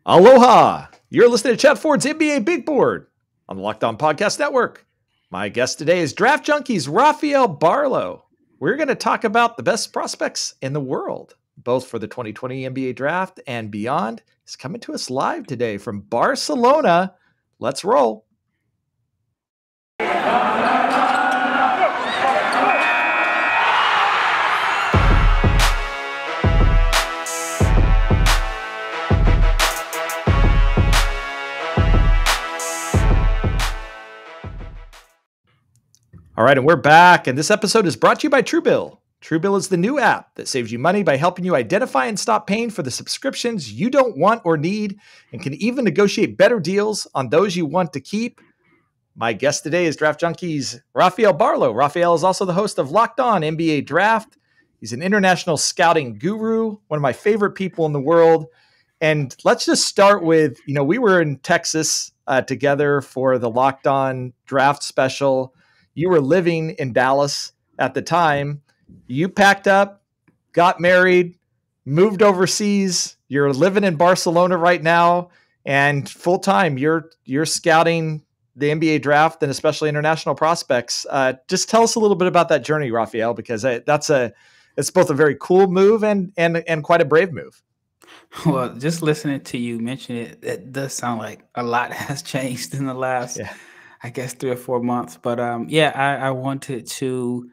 Aloha! You're listening to Chat Ford's NBA Big Board on the Locked On Podcast Network. My guest today is Draft Junkies Rafael Barlow. We're going to talk about the best prospects in the world, both for the 2020 NBA Draft and beyond. He's coming to us live today from Barcelona. Let's roll. All right, and we're back, and this episode is brought to you by Truebill. Truebill is the new app that saves you money by helping you identify and stop paying for the subscriptions you don't want or need, and can even negotiate better deals on those you want to keep. My guest today is Draft Junkies Rafael Barlow. Rafael is also the host of Locked On NBA Draft. He's an international scouting guru, one of my favorite people in the world. And let's just start with, we were in Texas together for the Locked On Draft special. You were living in Dallas at the time. You packed up, got married, moved overseas. You're living in Barcelona right now, and full time you're scouting the NBA draft and especially international prospects. Just tell us a little bit about that journey, Rafael, because it's both a very cool move and quite a brave move. Well, just listening to you mention it, it does sound like a lot has changed in the last, I guess, 3 or 4 months. But I wanted to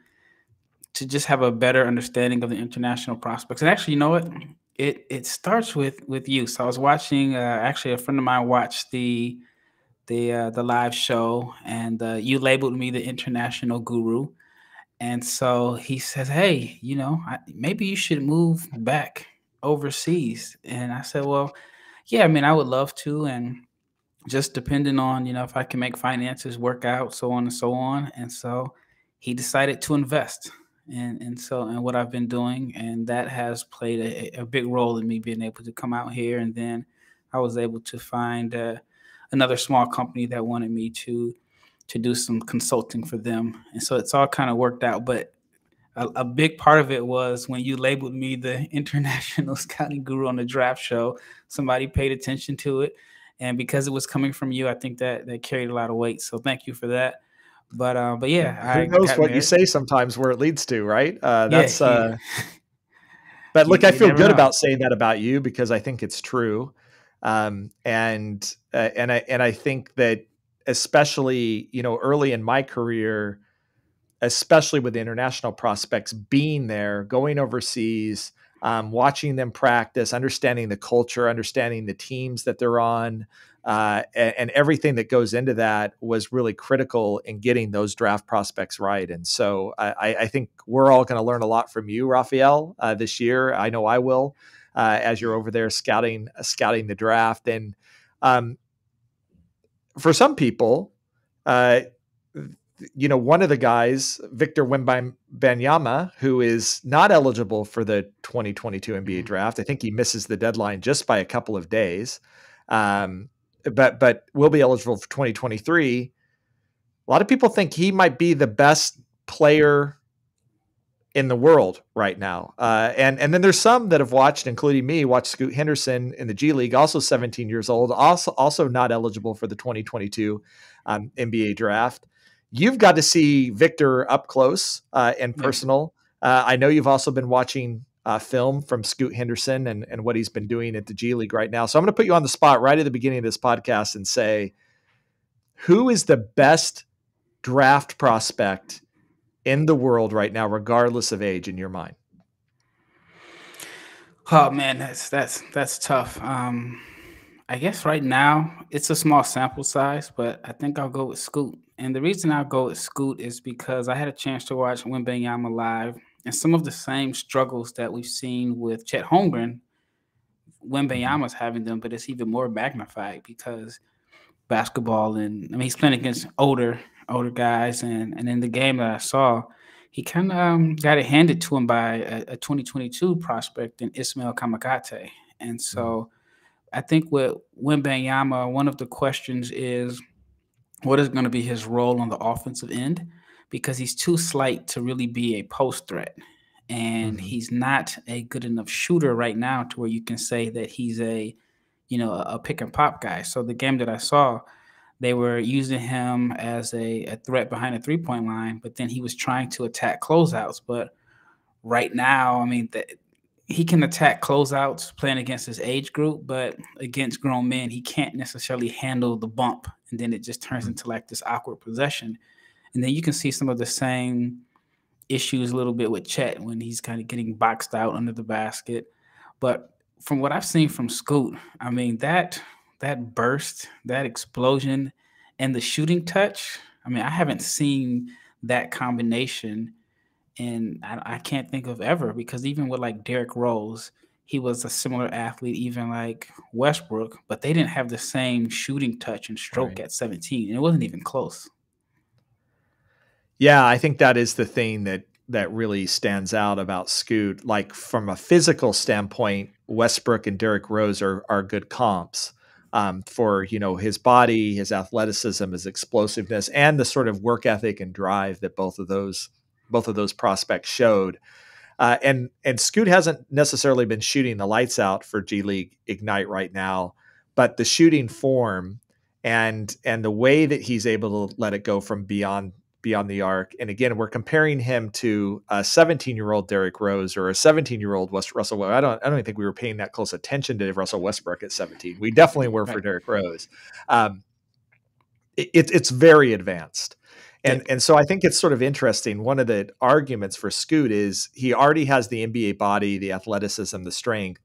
just have a better understanding of the international prospects. And actually, you know what? It starts with you. So I was watching. Actually, a friend of mine watched the live show, and you labeled me the international guru. And so he says, "Hey, maybe you should move back overseas." And I said, "Well, yeah. I mean, I would love to, and just depending on, if I can make finances work out, so on and so on." And so he decided to invest and what I've been doing. And that has played a big role in me being able to come out here. And then I was able to find another small company that wanted me to do some consulting for them. And so it's all kind of worked out. But a big part of it was when you labeled me the international scouting guru on the draft show, somebody paid attention to it. And because it was coming from you, I think that carried a lot of weight. So thank you for that. But yeah, who knows what you say sometimes where it leads to, right? But look, I feel good about saying that about you because I think it's true. And I think that especially, early in my career, especially with the international prospects, being there, going overseas, watching them practice, understanding the culture, understanding the teams that they're on, and everything that goes into that was really critical in getting those draft prospects right. And so I think we're all going to learn a lot from you, Rafael, this year. I know I will, as you're over there scouting the draft. And for some people, one of the guys, Victor Wembanyama, who is not eligible for the 2022 NBA draft. I think he misses the deadline just by a couple of days, but will be eligible for 2023. A lot of people think he might be the best player in the world right now. And then there's some that have watched, including me, Scoot Henderson in the G League, also 17 years old, also not eligible for the 2022 NBA draft. You've got to see Victor up close and personal. I know you've also been watching film from Scoot Henderson and what he's been doing at the G League right now. So I'm going to put you on the spot right at the beginning of this podcast and say, who is the best draft prospect in the world right now, regardless of age, in your mind? Oh man, that's tough. I guess right now it's a small sample size, but I think I'll go with Scoot. And the reason I'll go with Scoot is because I had a chance to watch Wembanyama live, and some of the same struggles that we've seen with Chet Holmgren, Wembanyama's having them, but it's even more magnified because basketball, and I mean he's playing against older guys, and in the game that I saw, he kind of got it handed to him by a 2022 prospect in Ismaël Kamagate. And so I think with Wembanyama, one of the questions is, what is going to be his role on the offensive end? Because he's too slight to really be a post threat. And he's not a good enough shooter right now to where you can say that he's a a pick and pop guy. So the game that I saw, they were using him as a threat behind the 3-point line, but then he was trying to attack closeouts. But right now, I mean, he can attack closeouts playing against his age group, but against grown men, he can't necessarily handle the bump. And then it just turns into like this awkward possession. And then you can see some of the same issues a little bit with Chet when he's kind of getting boxed out under the basket. But from what I've seen from Scoot, I mean, that burst, that explosion, and the shooting touch, I mean, I haven't seen that combination, and I can't think of ever, because even with like Derrick Rose, he was a similar athlete, even like Westbrook, but they didn't have the same shooting touch and stroke at 17, and it wasn't even close. Yeah, I think that is the thing that really stands out about Scoot. Like from a physical standpoint, Westbrook and Derrick Rose are good comps for his body, his athleticism, his explosiveness, and the sort of work ethic and drive that both of those prospects showed. And Scoot hasn't necessarily been shooting the lights out for G League Ignite right now, but the shooting form and the way that he's able to let it go from beyond the arc. And again, we're comparing him to a 17-year-old Derrick Rose or a 17-year-old Russell Westbrook. I don't even think we were paying that close attention to Russell Westbrook at 17. We definitely were for Derrick Rose. It's very advanced. And so I think it's sort of interesting. One of the arguments for Scoot is he already has the NBA body, the athleticism, the strength.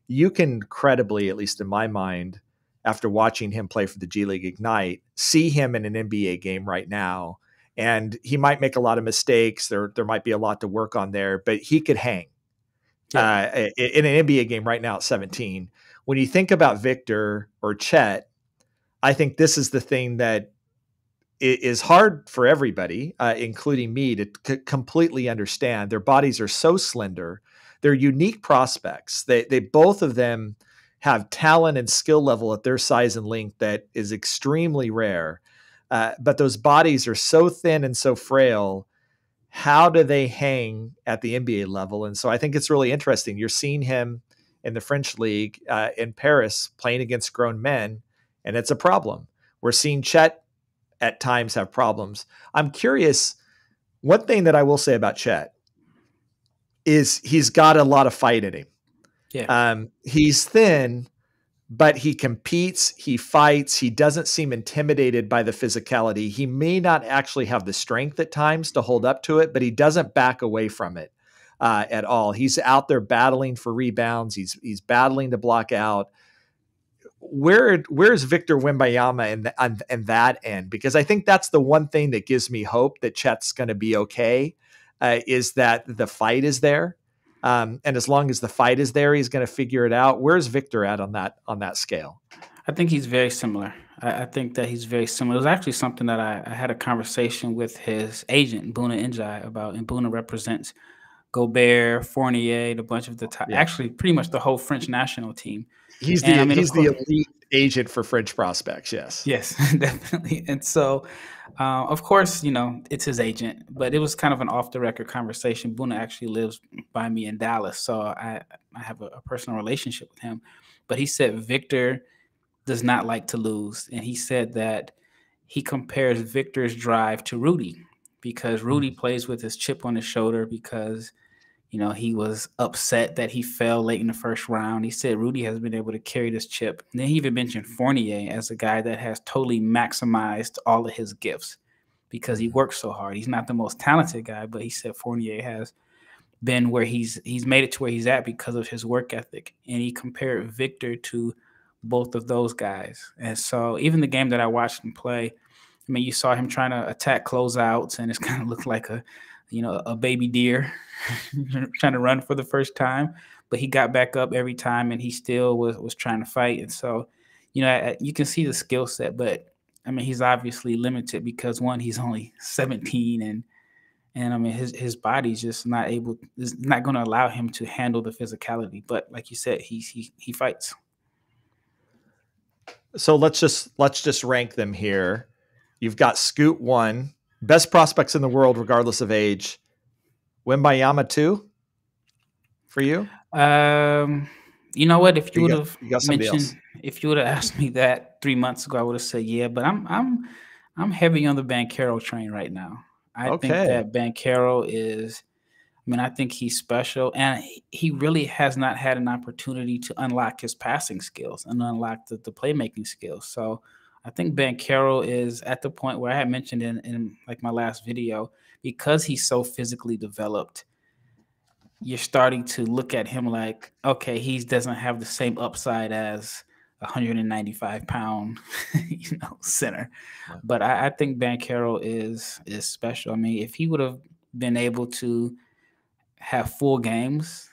You can credibly, at least in my mind, after watching him play for the G League Ignite, see him in an NBA game right now. And he might make a lot of mistakes. There might be a lot to work on there, but he could hang in an NBA game right now at 17. When you think about Victor or Chet, I think this is the thing that is hard for everybody, including me, to completely understand. Their bodies are so slender. They're unique prospects. They both of them have talent and skill level at their size and length that is extremely rare. But those bodies are so thin and so frail. How do they hang at the NBA level? And so I think it's really interesting. You're seeing him in the French league in Paris playing against grown men, and it's a problem. We're seeing Chet at times have problems. I'm curious. One thing that I will say about Chet is he's got a lot of fight in him. Yeah. He's thin, but he competes, he fights, he doesn't seem intimidated by the physicality. He may not actually have the strength at times to hold up to it, but he doesn't back away from it at all. He's out there battling for rebounds. He's battling to block out. Where's Victor Wembanyama in that end? Because I think that's the one thing that gives me hope that Chet's going to be okay, is that the fight is there. And as long as the fight is there, he's going to figure it out. Where's Victor at on that scale? I think he's very similar. I think that he's very similar. It was actually something that I had a conversation with his agent, Bouna Njai, about, and Bouna represents Gobert, Fournier, a bunch of the top, actually pretty much the whole French national team. He's the elite agent for French prospects. Yes. Yes, definitely. And so, of course, it's his agent, but it was kind of an off the record conversation. Bouna actually lives by me in Dallas, so I have a personal relationship with him. But he said Victor does not like to lose. And he said that he compares Victor's drive to Rudy, because Rudy plays with his chip on his shoulder because he was upset that he fell late in the first round. He said Rudy has been able to carry this chip. And then he even mentioned Fournier as a guy that has totally maximized all of his gifts because he works so hard. He's not the most talented guy, but he said Fournier has been where he's made it to where he's at because of his work ethic. And he compared Victor to both of those guys. And so even the game that I watched him play, I mean, you saw him trying to attack closeouts, and it's kind of looked like a baby deer trying to run for the first time, but he got back up every time, and he still was trying to fight. And so, you can see the skill set, but I mean, he's obviously limited because one, he's only 17, and I mean, his body's just is not going to allow him to handle the physicality. But like you said, he fights. So let's just rank them here. You've got Scoot 1, best prospects in the world, regardless of age. Wembanyama 2 for you? You know what? If you would have mentioned, if you would have asked me that 3 months ago, I would have said yeah. But I'm heavy on the Banchero train right now. I think Okay. that Banchero is. I mean, I think he's special, and he really has not had an opportunity to unlock his passing skills and unlock the playmaking skills. So I think Banchero is at the point where I had mentioned in like my last video, because he's so physically developed, you're starting to look at him like, okay, he doesn't have the same upside as a 195-pound, center. Yeah. But I think Banchero is special. I mean, if he would have been able to have full games,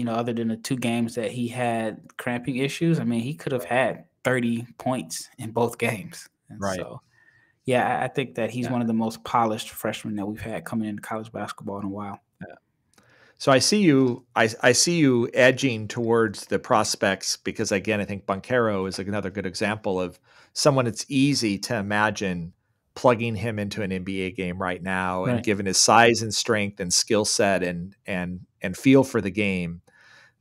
other than the 2 games that he had cramping issues, I mean, he could have had 30 points in both games. And Right. so, yeah, I think that he's Yeah. one of the most polished freshmen that we've had coming into college basketball in a while. Yeah. So I see you edging towards the prospects because, again, I think Banchero is another good example of someone it's easy to imagine plugging him into an NBA game right now, and Right. given his size and strength and skill set and feel for the game,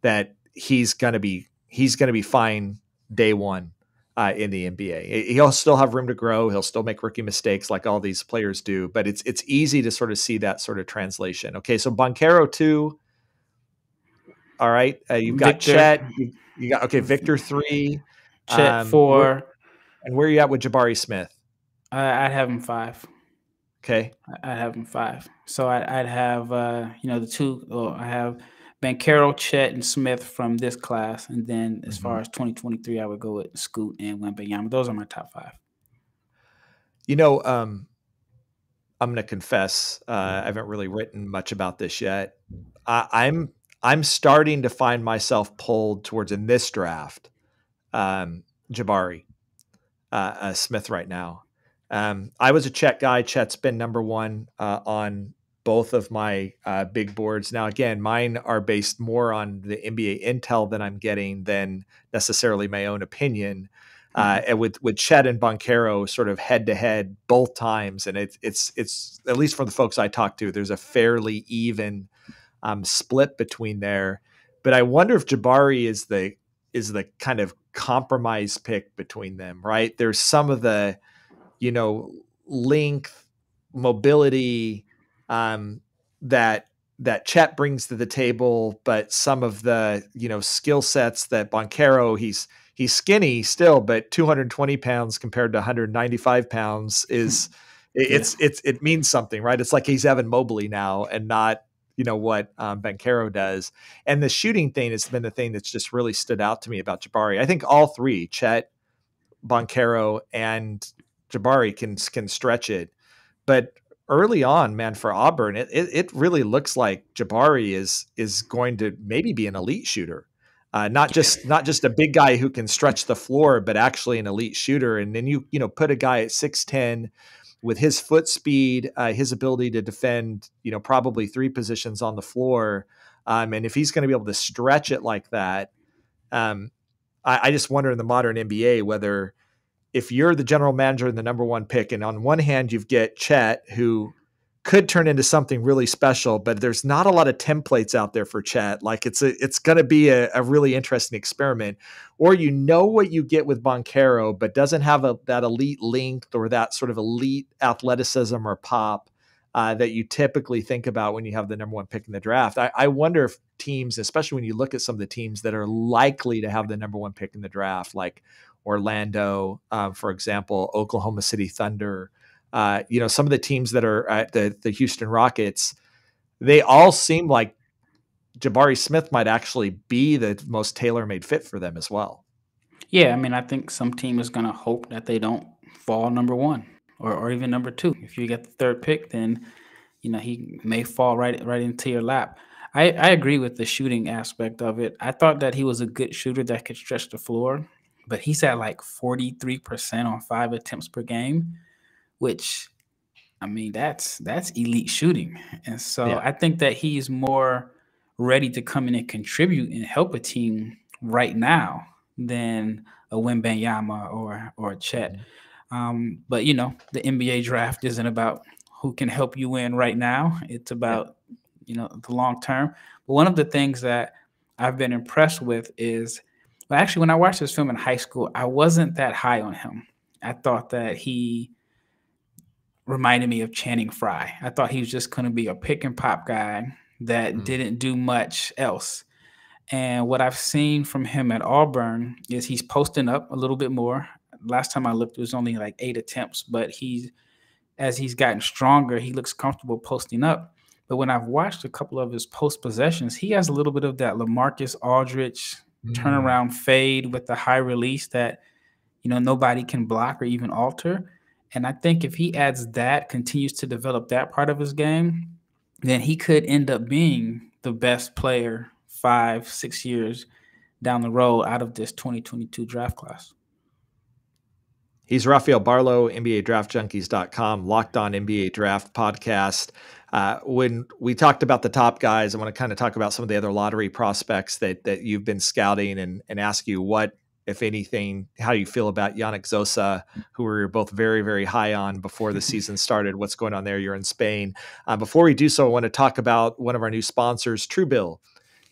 that he's gonna be fine day one in the NBA. He'll still have room to grow. He'll still make rookie mistakes like all these players do, but it's easy to sort of see that sort of translation. Okay, so Banchero 2. All right, you've got Victor. Chet. You got Victor 3. Chet 4. Where are you at with Jabari Smith? I'd have him 5. Okay. I'd have him 5. So I'd have the 2. Well, I have Banchero, Chet, and Smith from this class, and then as far as 2023, I would go with Scoot and Wembanyama. Those are my top 5. I'm going to confess, I haven't really written much about this yet. I'm starting to find myself pulled towards, in this draft, Jabari Smith right now. I was a Chet guy. Chet's been number 1 on both of my big boards. Now, again, mine are based more on the NBA intel that I'm getting than necessarily my own opinion. And with Chet and Banchero sort of head to head both times, and it's at least for the folks I talk to, there's a fairly even split between there. But I wonder if Jabari is the kind of compromise pick between them, right? There's some of the length, mobility that Chet brings to the table, but some of the skill sets that Banchero, he's skinny still, but 220 pounds compared to 195 pounds is it means something, right? It's like he's Evan Mobley now and not what Banchero does. And the shooting thing has been the thing that's just really stood out to me about Jabari. I think all 3, Chet, Banchero, and Jabari can stretch it, but early on, man, for Auburn, it really looks like Jabari is going to maybe be an elite shooter, not just a big guy who can stretch the floor, but actually an elite shooter. And then you put a guy at 6'10" with his foot speed, his ability to defend, probably 3 positions on the floor, and if he's going to be able to stretch it like that, I just wonder in the modern NBA whether, if you're the general manager and the number 1 pick, and on one hand you get Chet, who could turn into something really special, but there's not a lot of templates out there for Chet. Like it's going to be a really interesting experiment. Or what you get with Banchero, but doesn't have that elite length or that sort of elite athleticism or pop that you typically think about when you have the number 1 pick in the draft. I wonder if teams, especially when you look at some of the teams that are likely to have the number 1 pick in the draft, like Orlando, for example, Oklahoma City Thunder, some of the teams that are at the Houston Rockets, they all seem like Jabari Smith might actually be the most tailor-made fit for them as well. Yeah, I mean, I think some team is going to hope that they don't fall number 1 or even number 2. If you get the 3rd pick, then he may fall right into your lap. I agree with the shooting aspect of it. I thought that he was a good shooter that could stretch the floor, but he's at like 43% on 5 attempts per game, which, I mean, that's elite shooting. And so I think that he's more ready to come in and contribute and help a team right now than a Wembanyama or a Chet. But the NBA draft isn't about who can help you win right now. It's about the long term. But one of the things that I've been impressed with is Well, actually, when I watched this film in high school, I wasn't that high on him. I thought that he reminded me of Channing Frye. I thought he was just going to be a pick and pop guy that didn't do much else. And what I've seen from him at Auburn is he's posting up a little bit more. Last time I looked, it was only like 8 attempts, but as he's gotten stronger, he looks comfortable posting up. But when I've watched a couple of his post possessions, he has a little bit of that LaMarcus Aldridge turnaround fade with the high release that, nobody can block or even alter. And I think if he adds that, continues to develop that part of his game, then he could end up being the best player 5-6 years down the road out of this 2022 draft class. He's Rafael Barlowe, NBADraftJunkies.com, Locked On NBA Draft Podcast. When we talked about the top guys, I want to kind of talk about some of the other lottery prospects that you've been scouting and ask you what, if anything, how you feel about Yannick Nzosa, who we were both very, very high on before the season started. What's going on there? You're in Spain. Before we do so, I want to talk about one of our new sponsors, Truebill.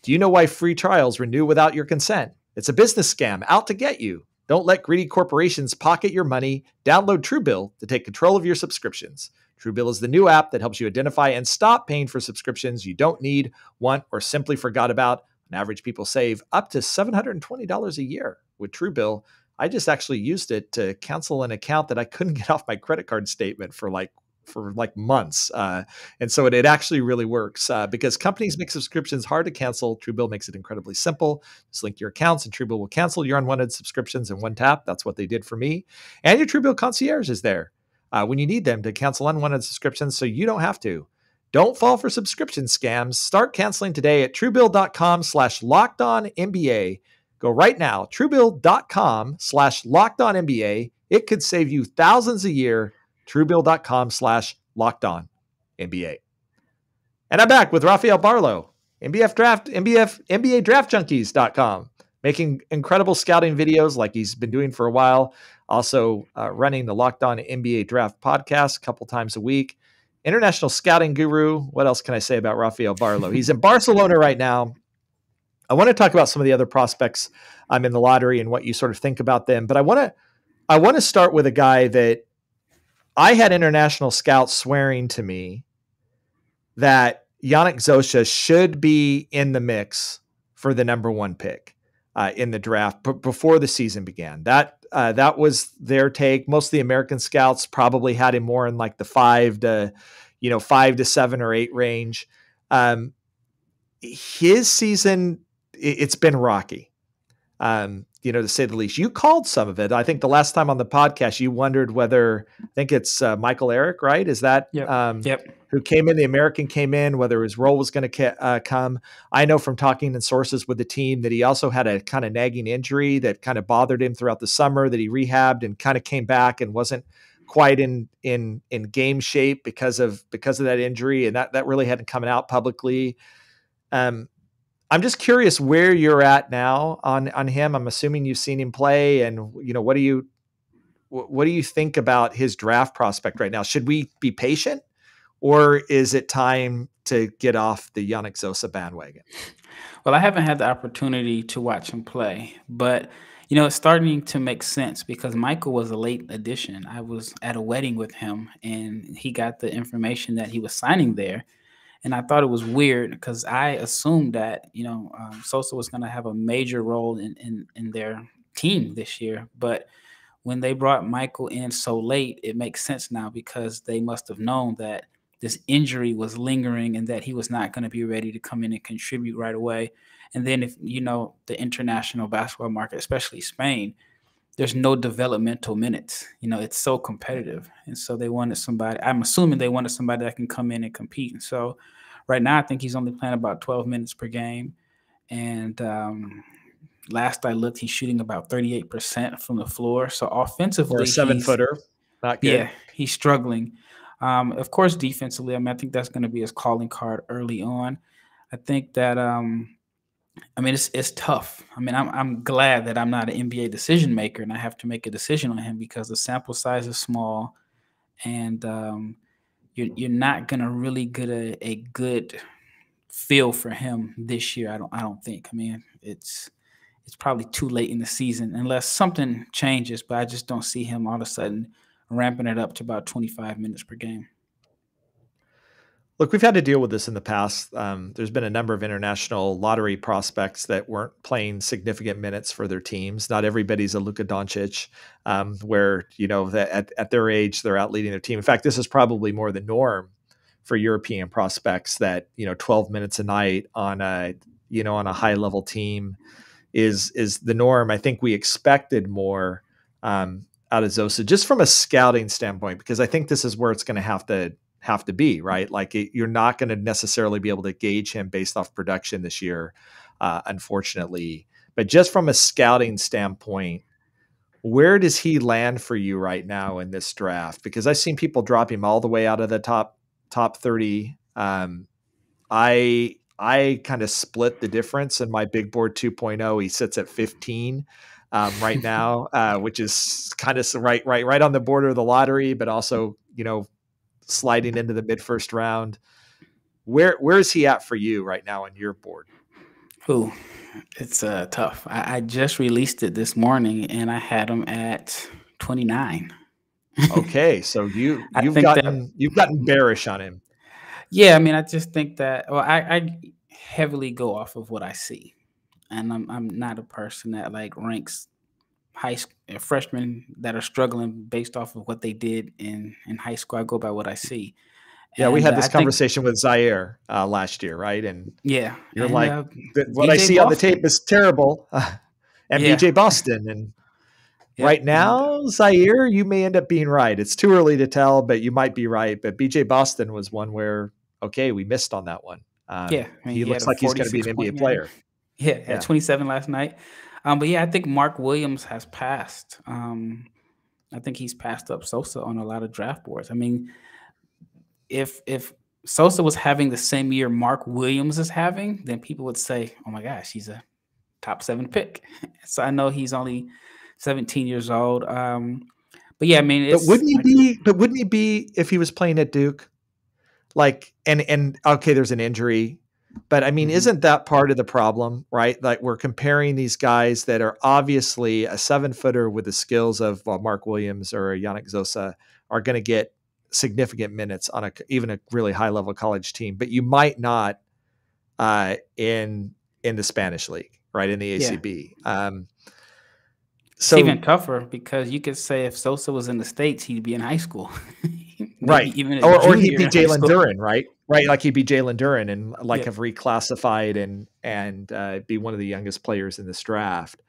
Do you know why free trials renew without your consent? It's a business scam out to get you. Don't let greedy corporations pocket your money. Download Truebill to take control of your subscriptions. Truebill is the new app that helps you identify and stop paying for subscriptions you don't need, want, or simply forgot about. On average, people save up to $720 a year with Truebill. I just actually used it to cancel an account that I couldn't get off my credit card statement for months. And so it actually really works because companies make subscriptions hard to cancel. Truebill makes it incredibly simple. Just link your accounts and Truebill will cancel your unwanted subscriptions in one tap. That's what they did for me. And your Truebill concierge is there when you need them to cancel unwanted subscriptions so you don't have to. Don't fall for subscription scams. Start canceling today at Truebill.com/LockedOnNBA. Go right now, Truebill.com/LockedOnNBA. It could save you thousands a year. Truebill.com/LockedOnNBA. And I'm back with Rafael Barlowe, NBADraftJunkies.com, making incredible scouting videos like he's been doing for a while. Also running the Locked On NBA Draft podcast a couple times a week. International scouting guru. What else can I say about Rafael Barlowe? He's in Barcelona right now. I want to talk about some of the other prospects in the lottery and what you sort of think about them. But I want to start with a guy that I had international scouts swearing to me that Yannick Nzosa should be in the mix for the number one pick in the draft before the season began. That was their take. Most of the American scouts probably had him more in like the 5 to 7 or 8 range. His season, it's been rocky. To say the least. You called some of it. I think the last time on the podcast, you wondered whether, I think it's Michael Eric, right? Is that Yep. Who came in, the American came in, whether his role was going to come. I know from talking in sources with the team that he also had a kind of nagging injury that kind of bothered him throughout the summer, that he rehabbed and kind of came back and wasn't quite in game shape because of that injury. And that really hadn't come out publicly. I'm just curious where you're at now on him. I'm assuming you've seen him play, and what do you think about his draft prospect right now? Should we be patient, or is it time to get off the Yannick Nzosa bandwagon? Well, I haven't had the opportunity to watch him play, but it's starting to make sense because Michael was a late addition. I was at a wedding with him, and he got the information that he was signing there. And I thought it was weird because I assumed that, Sosa was going to have a major role in their team this year. But when they brought Michael in so late, it makes sense now because they must have known that this injury was lingering and that he was not going to be ready to come in and contribute right away. And then if, the international basketball market, especially Spain, there's no developmental minutes. It's so competitive. And so they wanted somebody, I'm assuming they wanted somebody that can come in and compete. And so right now, I think he's only playing about 12 minutes per game. And last I looked, he's shooting about 38% from the floor. So offensively, for a 7-footer, not good. Yeah, he's struggling. Of course, defensively, I think that's going to be his calling card early on. I think that, it's tough. I'm glad that I'm not an NBA decision maker and I have to make a decision on him because the sample size is small and you're not gonna really get a good feel for him this year. I don't think. it's probably too late in the season unless something changes. But I just don't see him all of a sudden ramping it up to about 25 minutes per game. Look, we've had to deal with this in the past. There's been a number of international lottery prospects that weren't playing significant minutes for their teams. Not everybody's a Luka Doncic, where, at their age, they're out leading their team. In fact, this is probably more the norm for European prospects that, 12 minutes a night on a high level team is the norm. I think we expected more out of Nzosa just from a scouting standpoint, because I think this is where it's going to have to be, right? Like you're not going to necessarily be able to gauge him based off production this year, unfortunately. But just from a scouting standpoint, where does he land for you right now in this draft? Because I've seen people drop him all the way out of the top 30. I kind of split the difference in my big board 2.0. He sits at 15 right now, which is kind of right on the border of the lottery, but also, sliding into the mid first round. Where is he at for you right now on your board? Ooh, it's tough. I just released it this morning and I had him at 29. Okay, so you've gotten bearish on him. Yeah, I mean, I just think that. Well, I heavily go off of what I see, and I'm not a person that like ranks freshmen that are struggling based off of what they did in high school. I go by what I see. Yeah, we had this conversation with Zaire last year, right? And yeah, you're and, like, what BJ I see on the Boston. tape is terrible. And Yeah. BJ Boston. And right now, Zaire, you may end up being right. It's too early to tell, but you might be right. But BJ Boston was one where, okay, we missed on that one. Yeah, I mean, he looks like he's going to be an NBA player. Yeah, at 27 last night. But yeah, I think Mark Williams has passed. I think he's passed up Sosa on a lot of draft boards. I mean, if Sosa was having the same year Mark Williams is having, then people would say, "Oh my gosh, he's a top 7 pick." So I know he's only 17 years old. But yeah, I mean, but wouldn't he be if he was playing at Duke? Like, and okay, there's an injury. But I mean, isn't that part of the problem, right? Like we're comparing these guys that are obviously a 7-footer with the skills of Mark Williams or Yannick Nzosa are going to get significant minutes on even a really high level college team, but you might not in the Spanish league, right? In the ACB. Yeah. So it's even tougher because you could say if Sosa was in the States, he'd be in high school. Right. Even or he'd be Jalen Duren, right? Right. Like he'd be Jalen Duren and have reclassified and be one of the youngest players in this draft.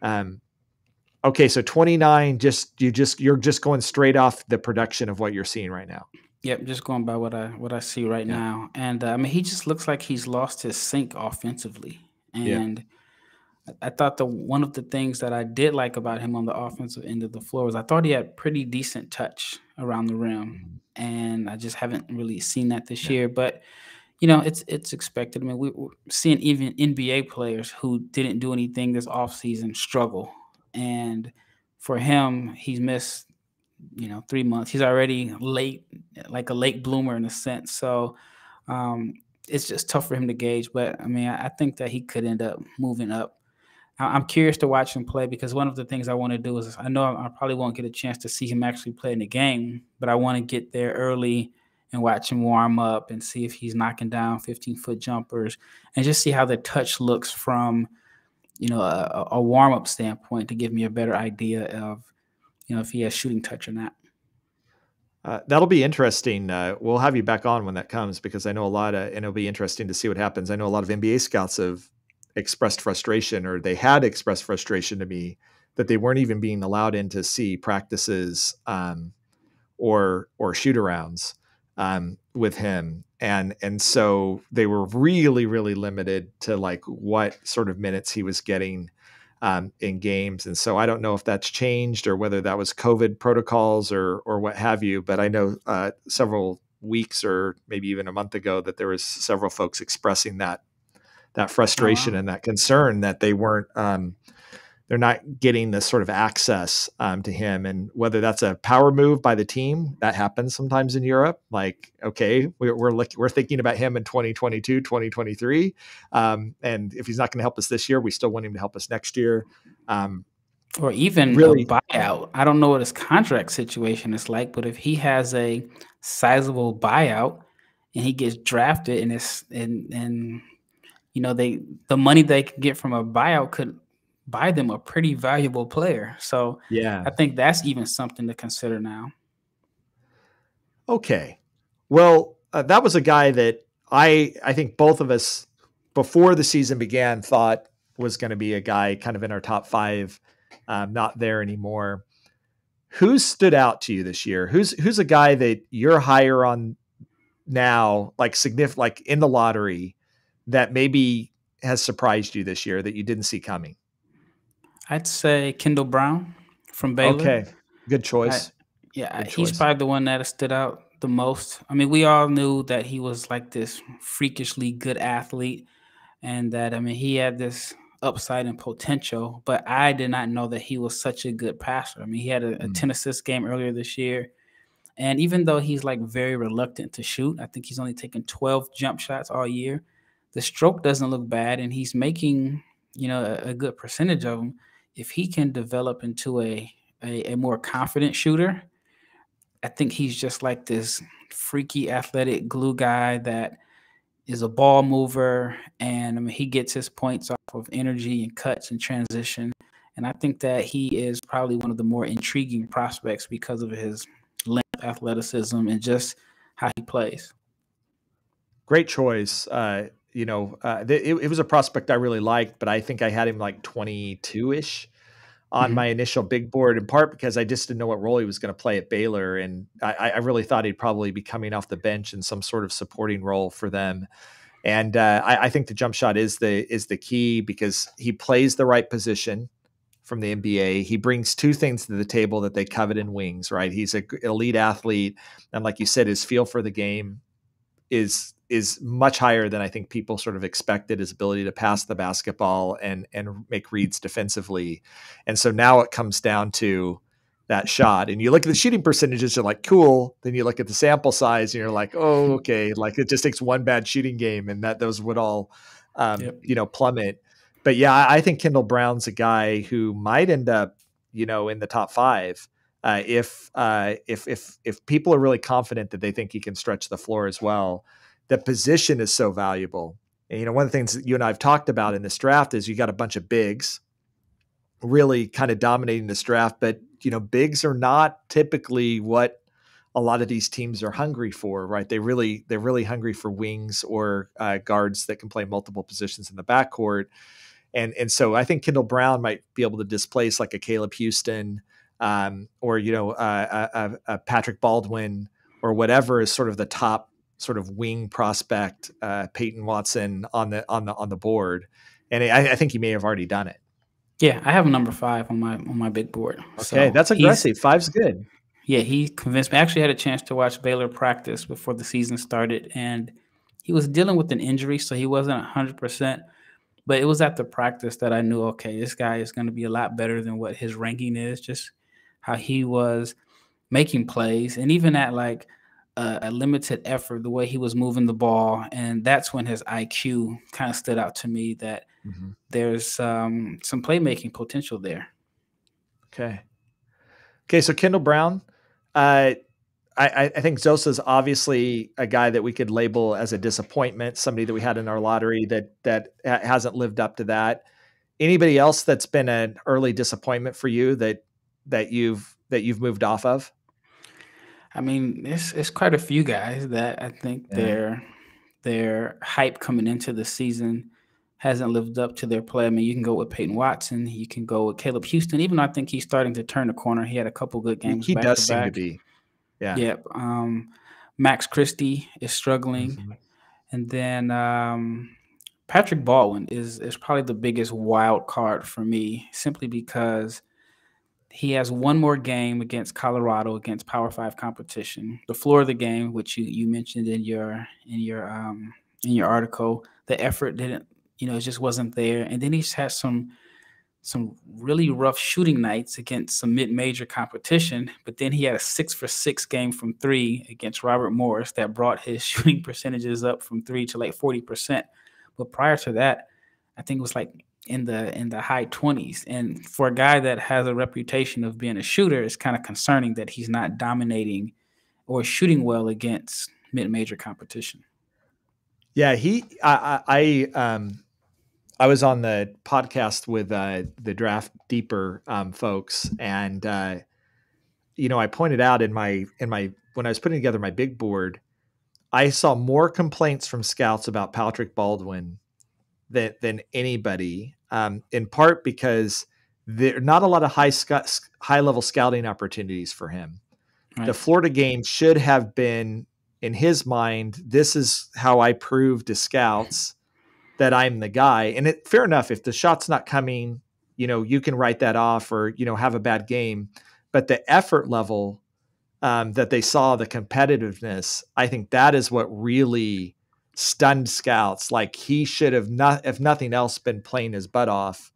Okay. So 29, you're just going straight off the production of what you're seeing right now. Yep. Just going by what I see right now. And I mean, he just looks like he's lost his sync offensively. And I thought one of the things that I did like about him on the offensive end of the floor was I thought he had pretty decent touch around the rim, and I just haven't really seen that this year. But it's expected. I mean, we're seeing even NBA players who didn't do anything this offseason struggle, and for him, he's missed 3 months. He's already late, like a late bloomer in a sense. So it's just tough for him to gauge. But I mean, I think that he could end up moving up. I'm curious to watch him play because one of the things I want to do is I know I probably won't get a chance to see him actually play in the game, but I want to get there early and watch him warm up and see if he's knocking down 15-foot jumpers and just see how the touch looks from, a warm-up standpoint to give me a better idea of, if he has shooting touch or not. That'll be interesting. We'll have you back on when that comes because I know and it'll be interesting to see what happens. I know a lot of NBA scouts have expressed frustration, or they had expressed frustration to me that they weren't even being allowed in to see practices or shoot arounds with him. And so they were really, really limited to like what sort of minutes he was getting in games. And so I don't know if that's changed or whether that was COVID protocols or what have you, but I know several weeks or maybe even a month ago that there was several folks expressing that frustration and that concern that they weren't they're not getting this sort of access to him. And whether that's a power move by the team, that happens sometimes in Europe. Like, okay, we're thinking about him in 2022, 2023. And if he's not going to help us this year, we still want him to help us next year. Or even really, a buyout. I don't know what his contract situation is like, but if he has a sizable buyout and he gets drafted and the money they could get from a buyout could buy them a pretty valuable player. So yeah. I think that's even something to consider now. Okay. Well, that was a guy that I think both of us before the season began thought was going to be a guy kind of in our top 5, not there anymore. Who stood out to you this year? Who's a guy that you're higher on now, like significant, like in the lottery, that maybe has surprised you this year that you didn't see coming? I'd say Kendall Brown from Baylor. Okay, good choice. He's probably the one that has stood out the most. I mean, we all knew that he was like this freakishly good athlete and that, I mean, he had this upside and potential, but I did not know that he was such a good passer. I mean, he had a 10 assist game earlier this year. And even though he's like very reluctant to shoot, I think he's only taken 12 jump shots all year. The stroke doesn't look bad, and he's making, a good percentage of them. If he can develop into a more confident shooter, I think he's just like this freaky athletic glue guy that is a ball mover, and I mean, he gets his points off of energy and cuts and transition. And I think that he is probably one of the more intriguing prospects because of his length, athleticism, and just how he plays. Great choice. It was a prospect I really liked, but I think I had him like 22-ish on my initial big board, in part because I just didn't know what role he was going to play at Baylor. And I really thought he'd probably be coming off the bench in some sort of supporting role for them. And I think the jump shot is the key because he plays the right position from the NBA. He brings 2 things to the table that they covet in wings, right? He's an elite athlete. And like you said, his feel for the game is much higher than I think people sort of expected. His ability to pass the basketball and make reads defensively. And so now it comes down to that shot, and you look at the shooting percentages, you're like, cool. Then you look at the sample size and you're like, oh, okay. Like it just takes one bad shooting game and those would all, plummet. But yeah, I think Kendall Brown's a guy who might end up, in the top 5. If people are really confident that they think he can stretch the floor as well. The position is so valuable. And, one of the things that you and I have talked about in this draft is you got a bunch of bigs really kind of dominating this draft, but, bigs are not typically what a lot of these teams are hungry for, right? They're really hungry for wings or guards that can play multiple positions in the backcourt. And so I think Kendall Brown might be able to displace like a Caleb Houston, or a Patrick Baldwin or whatever is sort of the top sort of wing prospect, Peyton Watson on the board, and I think he may have already done it. Yeah, I have number 5 on my big board. Okay, so that's aggressive. 5's good. Yeah, he convinced me. I actually had a chance to watch Baylor practice before the season started, and he was dealing with an injury, so he wasn't 100%. But it was at the practice that I knew, okay, this guy is going to be a lot better than what his ranking is, just how he was making plays. And even at like a limited effort, the way he was moving the ball. And that's when his IQ kind of stood out to me that there's some playmaking potential there. Okay, so Kendall Brown, I think Nzosa is obviously a guy that we could label as a disappointment, somebody that we had in our lottery that hasn't lived up to that. Anybody else that's been an early disappointment for you that you've moved off of? I mean, it's quite a few guys that I think their hype coming into the season hasn't lived up to their play. I mean, you can go with Peyton Watson, you can go with Caleb Houston, even though I think he's starting to turn the corner. He had a couple good games. He does seem to be. Yeah. Yep. Max Christie is struggling. And then Patrick Baldwin is probably the biggest wild card for me, simply because he has one more game against Colorado against Power 5 competition. The floor of the game, which you mentioned in your article, the effort didn't, it just wasn't there. And then he's had some some really rough shooting nights against some mid-major competition, but then he had a 6-for-6 game from three against Robert Morris that brought his shooting percentages up from three to like 40%. But prior to that, I think it was like in the high 20s. And for a guy that has a reputation of being a shooter, it's kind of concerning that he's not dominating or shooting well against mid-major competition. Yeah, I was on the podcast with the Draft Deeper folks, and I pointed out in my when I was putting together my big board, I saw more complaints from scouts about Patrick Baldwin than anybody, in part because there are not a lot of high level scouting opportunities for him. Right. The Florida game should have been, in his mind, this is how I prove to scouts that I'm the guy. And fair enough, if the shot's not coming, you can write that off or, have a bad game. But the effort level that they saw, the competitiveness, I think that is what really stunned scouts. Like, he should have, if nothing else, been playing his butt off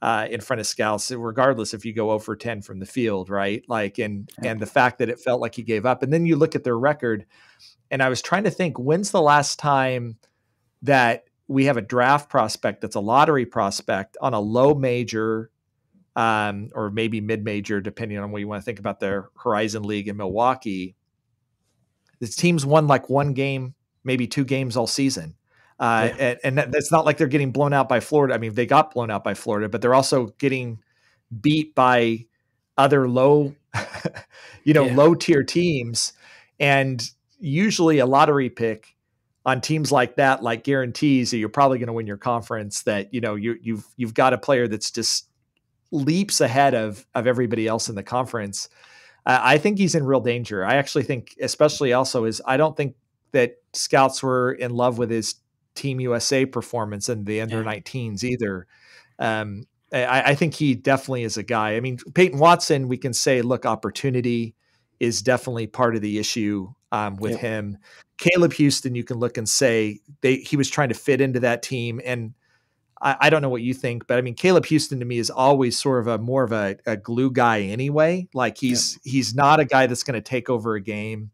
in front of scouts, regardless if you go 0 for 10 from the field, right? Like, and the fact that it felt like he gave up. And then you look at their record, and I was trying to think, when's the last time that we have a draft prospect that's a lottery prospect on a low major or maybe mid-major, depending on what you want to think about their Horizon League in Milwaukee. This team's won like one game, maybe two games all season. And that's not like they're getting blown out by Florida. I mean, they got blown out by Florida, but they're also getting beat by other low tier teams. And usually a lottery pick on teams like that, like, guarantees that you're probably going to win your conference, that, you've got a player that's just leaps ahead of everybody else in the conference. I think he's in real danger. I actually think, especially also, I don't think that scouts were in love with his Team USA performance in the under 19s either. I think he definitely is a guy. I mean, Peyton Watson, we can say, look, opportunity is definitely part of the issue with him. Caleb Houston, you can look and say he was trying to fit into that team. And I don't know what you think, but I mean, Caleb Houston to me is always sort of more of a glue guy anyway. Like, he's not a guy that's going to take over a game.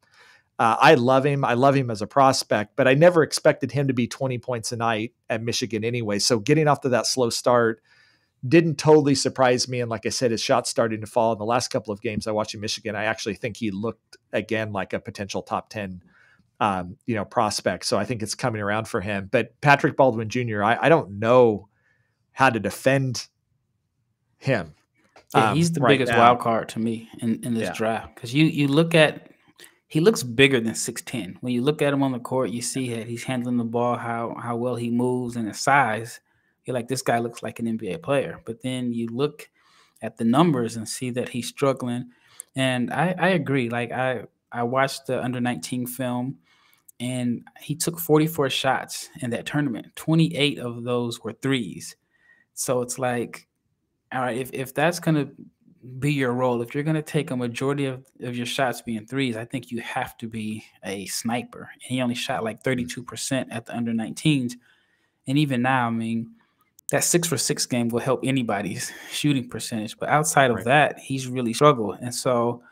I love him. I love him as a prospect, but I never expected him to be 20 points a night at Michigan anyway. So getting off to that slow start didn't totally surprise me. And like I said, his shot's starting to fall in the last couple of games I watched in Michigan. I actually think he looked again like a potential top 10 prospect. So I think it's coming around for him. But Patrick Baldwin Jr., I don't know how to defend him. Yeah, he's the biggest wild card to me in this draft. Because you look at, he looks bigger than 6'10". When you look at him on the court, you see that he's handling the ball, how well he moves, and his size. You're like, this guy looks like an NBA player. But then you look at the numbers and see that he's struggling. And I agree. Like, I watched the under-19 film, and he took 44 shots in that tournament. 28 of those were threes. So it's like, all right, if that's going to be your role, if you're going to take a majority of your shots being threes, I think you have to be a sniper. And he only shot like 32% at the under-19s. And even now, I mean, that 6-for-6 game will help anybody's shooting percentage. But outside of that, he's really struggled. And so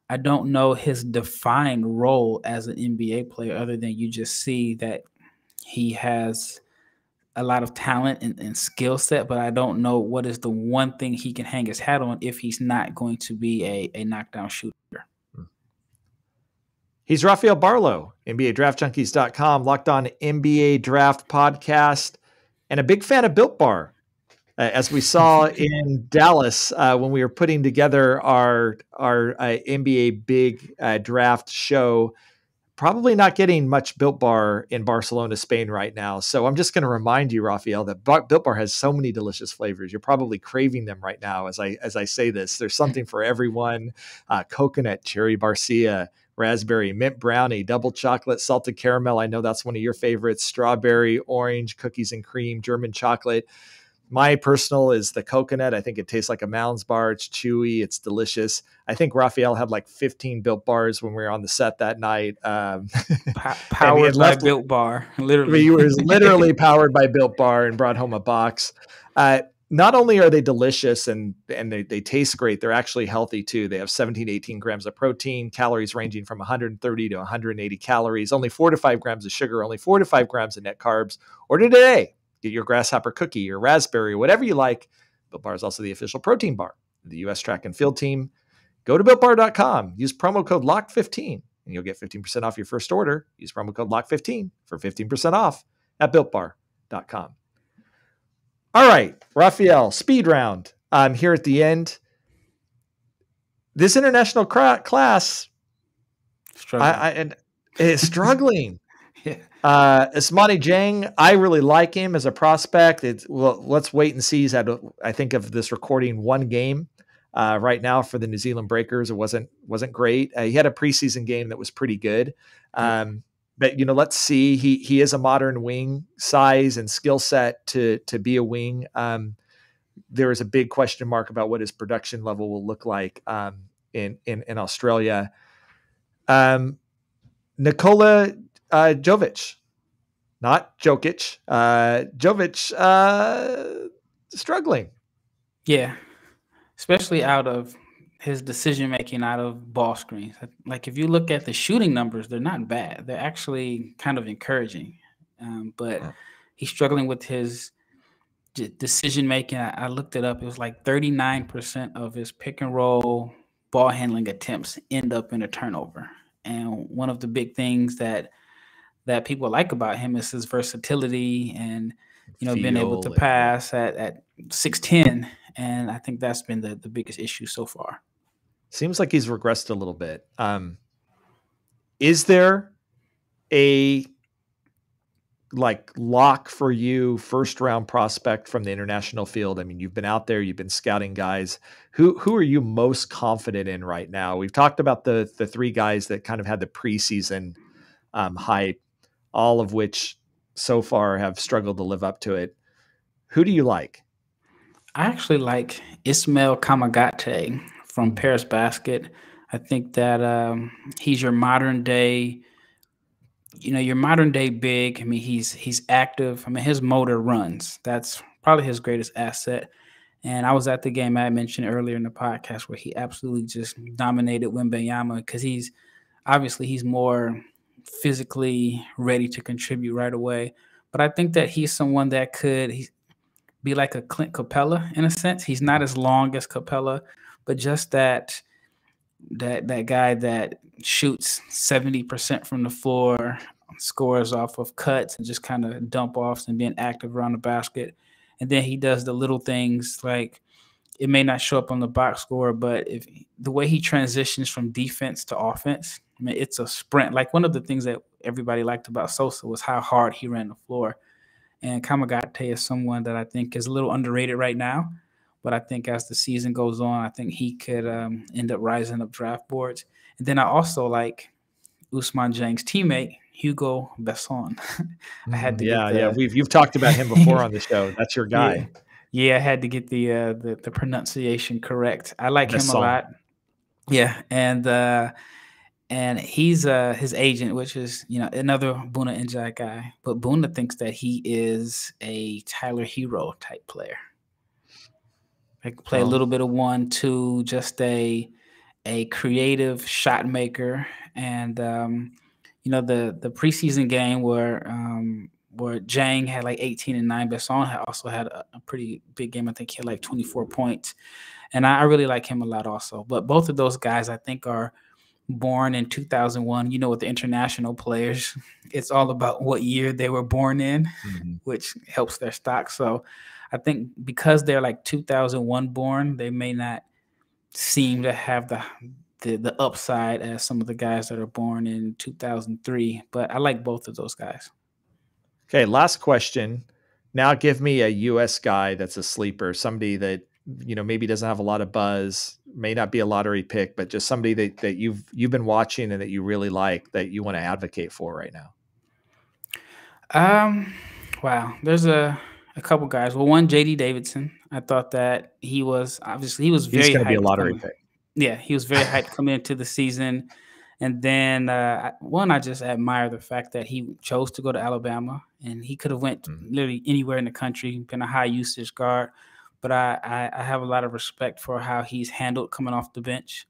I don't know his defined role as an NBA player, other than you just see that he has a lot of talent and skill set, but I don't know what is the one thing he can hang his hat on if he's not going to be a knockdown shooter. He's Rafael Barlowe, NBADraftJunkies.com, Locked On NBA Draft Podcast, and a big fan of Built Bar. As we saw in Dallas when we were putting together our NBA big draft show, probably not getting much Built Bar in Barcelona, Spain right now. So I'm just going to remind you, Raphael, that Built Bar has so many delicious flavors. You're probably craving them right now as I say this. There's something for everyone. Coconut, cherry barcia, raspberry, mint brownie, double chocolate, salted caramel. I know that's one of your favorites. Strawberry, orange, cookies and cream, German chocolate. My personal is the coconut. I think it tastes like a Mounds bar. It's chewy. It's delicious. I think Raphael had like 15 Built Bars when we were on the set that night. Powered by Built Bar, literally. He was literally powered by Built Bar and brought home a box. not only are they delicious and they taste great, they're actually healthy too. They have 17 to 18 grams of protein, calories ranging from 130 to 180 calories, only 4 to 5 grams of sugar, only 4 to 5 grams of net carbs. Order today. Get your grasshopper cookie, your raspberry, whatever you like. Built Bar is also the official protein bar of the U.S. track and field team. Go to BuiltBar.com. Use promo code LOCK15 and you'll get 15% off your first order. Use promo code LOCK15 for 15% off at BuiltBar.com. All right, Raphael, speed round. I'm here at the end. This international class, is struggling. Yeah. Ousmane Dieng, I really like him as a prospect. Let's wait and see. He's had, I think of this recording, one game right now for the New Zealand Breakers. It wasn't great. He had a preseason game that was pretty good. But let's see. He is a modern wing size and skill set to be a wing. There is a big question mark about what his production level will look like in Australia. Nikola Jovic, not Jokic. Jovic struggling. Yeah, especially out of his decision-making out of ball screens. Like if you look at the shooting numbers, they're not bad. They're actually kind of encouraging. But he's struggling with his decision-making. I looked it up. It was like 39% of his pick and roll ball handling attempts end up in a turnover. And one of the big things that people like about him is his versatility and, being able to pass at 6'10". And I think that's been the biggest issue so far. Seems like he's regressed a little bit. Is there a lock for you first round prospect from the international field? I mean, you've been out there, you've been scouting guys. Who are you most confident in right now? We've talked about the three guys that kind of had the preseason hype, all of which so far have struggled to live up to it. Who do you like? I actually like Ismaël Kamagate from Paris Basket. I think that he's your modern day, your modern day big. I mean, he's active. I mean, his motor runs. That's probably his greatest asset. And I was at the game I mentioned earlier in the podcast where he absolutely just dominated Wembanyama because he's more physically ready to contribute right away. But I think that he's someone that could be like a Clint Capella in a sense. He's not as long as Capella, but just that guy that shoots 70% from the floor, scores off of cuts and just kind of dump offs and being active around the basket. And then he does the little things like it may not show up on the box score, but if the way he transitions from defense to offense, I mean, it's a sprint. Like one of the things that everybody liked about Sosa was how hard he ran the floor. And Kamagate is someone that I think is a little underrated right now. But I think as the season goes on, I think he could end up rising up draft boards. And then I also like Ousmane Dieng's teammate, Hugo Besson. I had to you've talked about him before on the show. That's your guy. Yeah, I had to get the pronunciation correct. I like Besson. Him a lot. Yeah, and he's his agent, which is another Bouna N'Jai guy. But Bouna thinks that he is a Tyler Hero type player. Like play a little bit of 1-2, just a creative shot maker. And the preseason game where Dieng had like 18 and 9, Besson also had a pretty big game. I think he had like 24 points. And I really like him a lot also. But both of those guys I think are born in 2001. With the international players, it's all about what year they were born in, which helps their stock. So I think because they're like 2001 born, they may not seem to have the upside as some of the guys that are born in 2003. But I like both of those guys. Okay, last question. Now give me a U.S. guy that's a sleeper, somebody that maybe doesn't have a lot of buzz, may not be a lottery pick, but just somebody that you've been watching and that you really like, that you want to advocate for right now. Wow, there's a couple guys. Well, one, JD Davison. I thought that he was very He's going to be a lottery pick. Yeah, he was very hyped coming into the season. And then I just admire the fact that he chose to go to Alabama, and he could have went literally anywhere in the country, been a high usage guard. but I have a lot of respect for how he's handled coming off the bench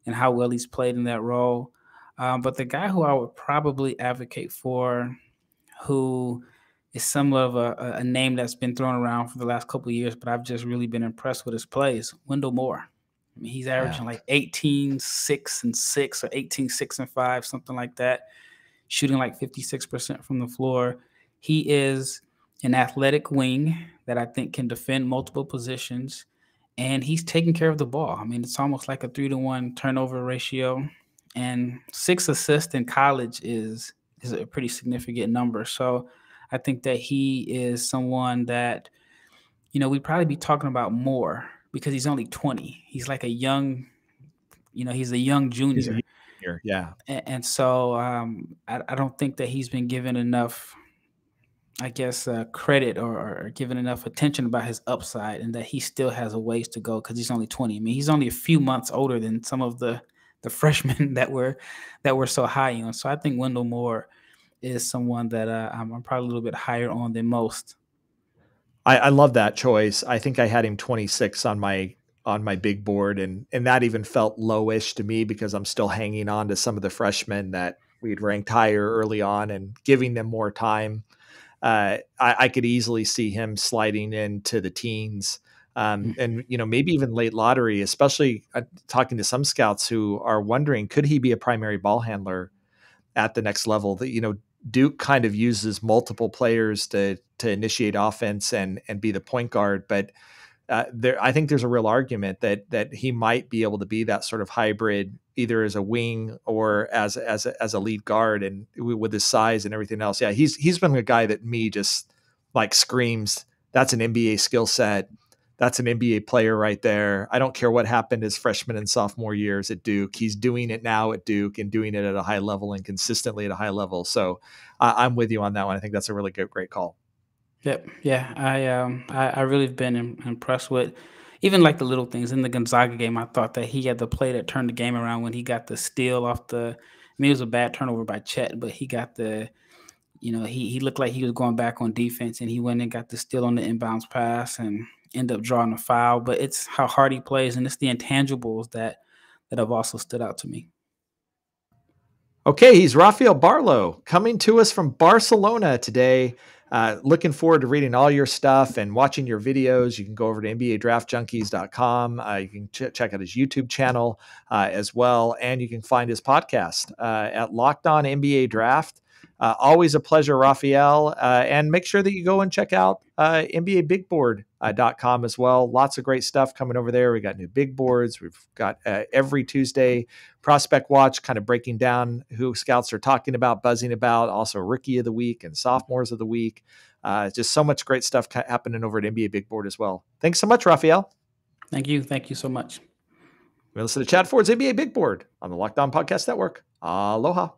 and how well he's played in that role. But the guy who I would probably advocate for, who is somewhat of a name that's been thrown around for the last couple of years, but I've just really been impressed with his plays, Wendell Moore. I mean, he's averaging like 18, 6 and 6 or 18, 6 and 5, something like that, shooting like 56% from the floor. He is an athletic wing that I think can defend multiple positions, and he's taking care of the ball. I mean, it's almost like a 3-to-1 turnover ratio, and 6 assists in college is a pretty significant number. So I think that he is someone that, we'd probably be talking about more because he's only 20. He's like a young, he's a young junior. He's a junior, yeah. And so I don't think that he's been given enough, I guess, credit or given enough attention about his upside, and that he still has a ways to go because he's only 20. I mean, he's only a few months older than some of the freshmen that we're so high on. So I think Wendell Moore is someone that I'm probably a little bit higher on than most. I love that choice. I think I had him 26 on my big board, and that even felt lowish to me because I'm still hanging on to some of the freshmen that we'd ranked higher early on and giving them more time. I could easily see him sliding into the teens, and maybe even late lottery, especially talking to some scouts who are wondering, could he be a primary ball handler at the next level? That Duke kind of uses multiple players to initiate offense and be the point guard, but I think there's a real argument that he might be able to be that sort of hybrid, either as a wing or as a lead guard, and with his size and everything else. Yeah, he's been a guy that me just like screams, that's an NBA skill set. That's an NBA player right there. I don't care what happened his freshman and sophomore years at Duke. He's doing it now at Duke and doing it at a high level and consistently at a high level. So I'm with you on that one. I think that's a really great call. Yep. Yeah. I really have been impressed with even like the little things in the Gonzaga game. I thought that he had the play that turned the game around when he got the steal off it was a bad turnover by Chet, but he got he looked like he was going back on defense, and he went and got the steal on the inbounds pass and ended up drawing a foul. But it's how hard he plays, and it's the intangibles that have also stood out to me. Okay, he's Rafael Barlow coming to us from Barcelona today. Looking forward to reading all your stuff and watching your videos. You can go over to NBADraftJunkies.com. You can check out his YouTube channel as well. And you can find his podcast at Locked On NBA Draft. Always a pleasure, Raphael. And make sure that you go and check out NBABigBoard.com as well. Lots of great stuff coming over there. We got new big boards. We've got every Tuesday Prospect Watch, kind of breaking down who scouts are talking about, buzzing about, also Rookie of the Week and Sophomores of the Week. Just so much great stuff happening over at NBA Big Board as well. Thanks so much, Raphael. Thank you. Thank you so much. Listen to Chad Ford's NBA Big Board on the Locked On Podcast Network. Aloha.